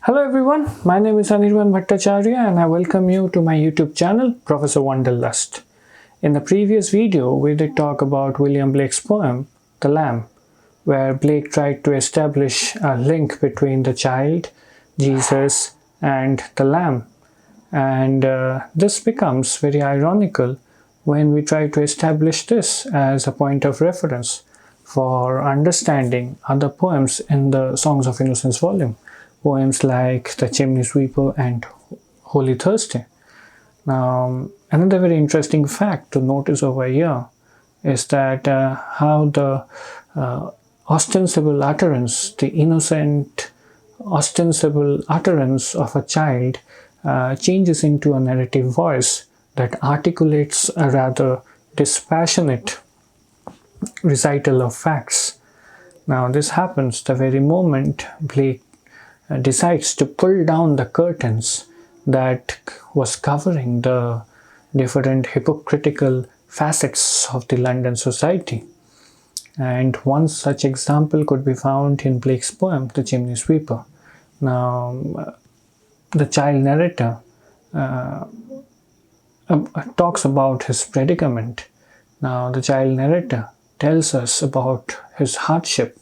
Hello everyone, my name is Anirban Bhattacharya and I welcome you to my YouTube channel, Professor Wanderlust. In the previous video, we did talk about William Blake's poem, The Lamb, where Blake tried to establish a link between the child, Jesus, and the lamb. And this becomes very ironical when we try to establish this as a point of reference for understanding other poems in the Songs of Innocence volume. Poems like The Chimney Sweeper and Holy Thursday. Now, another very interesting fact to notice over here is that how the ostensible utterance, the innocent ostensible utterance of a child changes into a narrative voice that articulates a rather dispassionate recital of facts. Now, this happens the very moment Blake decides to pull down the curtains that was covering the different hypocritical facets of the London society. And one such example could be found in Blake's poem, The Chimney Sweeper. Now, the child narrator talks about his predicament. Now, the child narrator tells us about his hardship,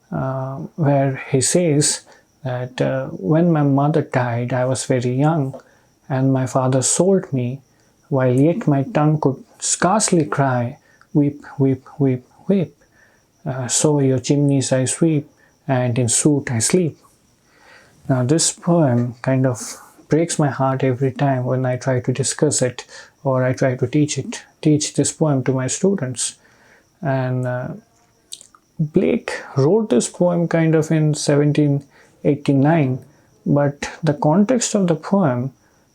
where he says that when my mother died, I was very young, and my father sold me, while yet my tongue could scarcely cry, weep, weep, weep, weep. So your chimneys I sweep, and in soot I sleep. Now this poem kind of breaks my heart every time when I try to discuss it, or I try to teach this poem to my students. And Blake wrote this poem kind of in 1789, but the context of the poem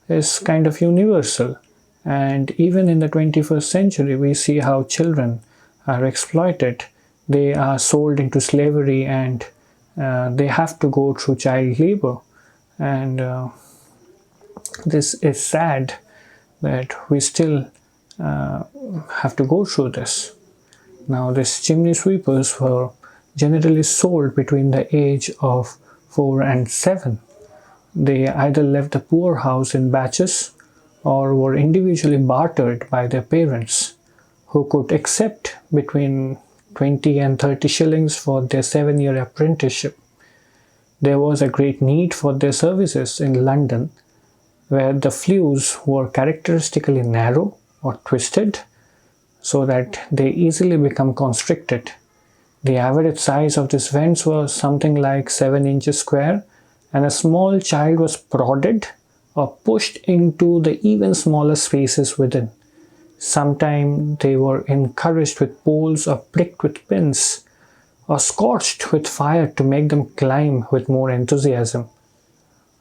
is kind of universal, and even in the 21st century we see how children are exploited. They are sold into slavery and they have to go through child labor, and this is sad that we still have to go through this. Now, these chimney sweepers were generally sold between the age of 4 and 7. They either left the poorhouse in batches or were individually bartered by their parents, who could accept between 20 and 30 shillings for their 7-year apprenticeship. There was a great need for their services in London, where the flues were characteristically narrow or twisted, so that they easily become constricted. The average size of these vents was something like 7 inches square, and a small child was prodded or pushed into the even smaller spaces within. Sometimes they were encouraged with poles or pricked with pins, or scorched with fire to make them climb with more enthusiasm.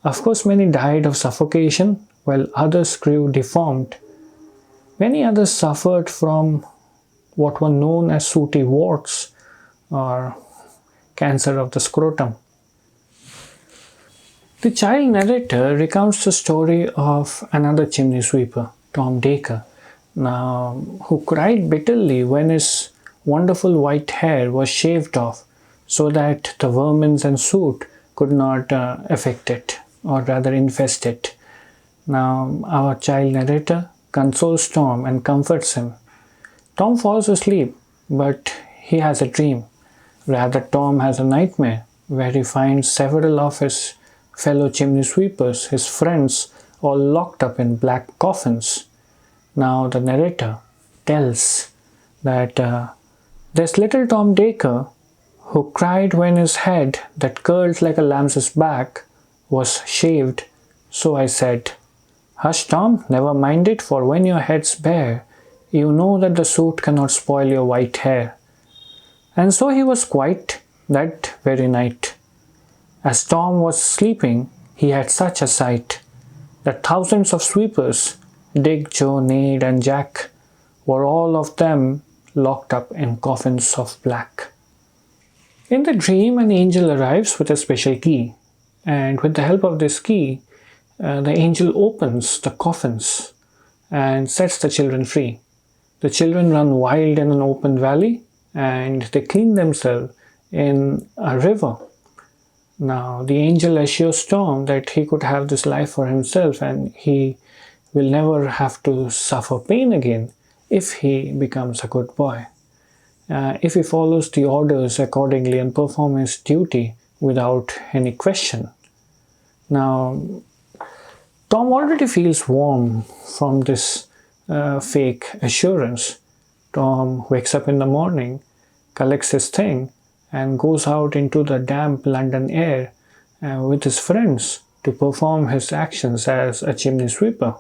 Of course, many died of suffocation, while others grew deformed. Many others suffered from what were known as sooty warts, or cancer of the scrotum. The child narrator recounts the story of another chimney sweeper, Tom Dacre, now who cried bitterly when his wonderful white hair was shaved off so that the vermin and soot could not affect it, or rather infest it. Now, our child narrator consoles Tom and comforts him. Tom falls asleep, but he has a dream. Rather, Tom has a nightmare where he finds several of his fellow chimney sweepers, his friends, all locked up in black coffins. Now, the narrator tells that there's little Tom Dacre, who cried when his head, that curled like a lamb's back, was shaved. So I said, "Hush, Tom, never mind it, for when your head's bare, you know that the soot cannot spoil your white hair." And so he was quiet that very night. As Tom was sleeping, he had such a sight that thousands of sweepers, Dick, Joe, Ned, and Jack, were all of them locked up in coffins of black. In the dream, an angel arrives with a special key, and with the help of this key, the angel opens the coffins and sets the children free. The children run wild in an open valley, and they clean themselves in a river. Now, the angel assures Tom that he could have this life for himself and he will never have to suffer pain again if he becomes a good boy. If he follows the orders accordingly and perform his duty without any question. Now, Tom already feels warm from this fake assurance. Tom wakes up in the morning, collects his thing, and goes out into the damp London air with his friends to perform his actions as a chimney sweeper.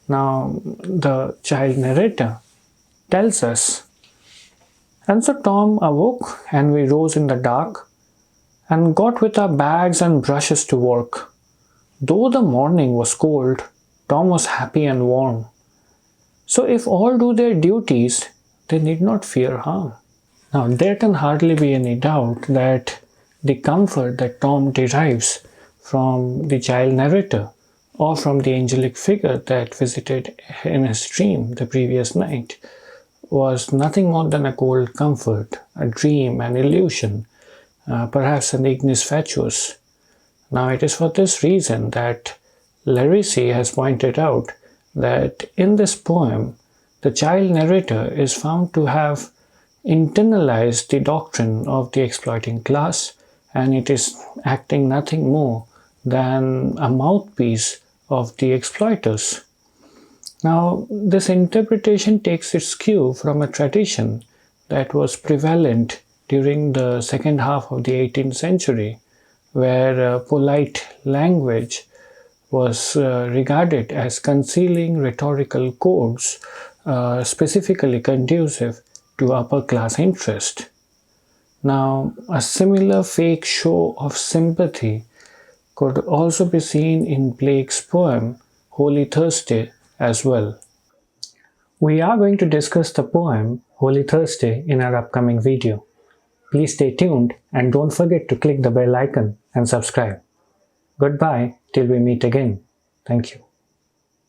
Now, the child narrator tells us, and so Tom awoke, and we rose in the dark, and got with our bags and brushes to work. Though the morning was cold, Tom was happy and warm. So if all do their duties, they need not fear harm. Now there can hardly be any doubt that the comfort that Tom derives from the child narrator or from the angelic figure that visited in his dream the previous night was nothing more than a cold comfort, a dream, an illusion, perhaps an ignis fatuus. Now it is for this reason that Larissi has pointed out that in this poem, the child narrator is found to have internalized the doctrine of the exploiting class, and it is acting nothing more than a mouthpiece of the exploiters. Now, this interpretation takes its cue from a tradition that was prevalent during the second half of the 18th century, where polite language was regarded as concealing rhetorical codes specifically conducive to upper class interest. Now, a similar fake show of sympathy could also be seen in Blake's poem Holy Thursday as well. We are going to discuss the poem Holy Thursday in our upcoming video. Please stay tuned and don't forget to click the bell icon and subscribe. Goodbye till we meet again. Thank you.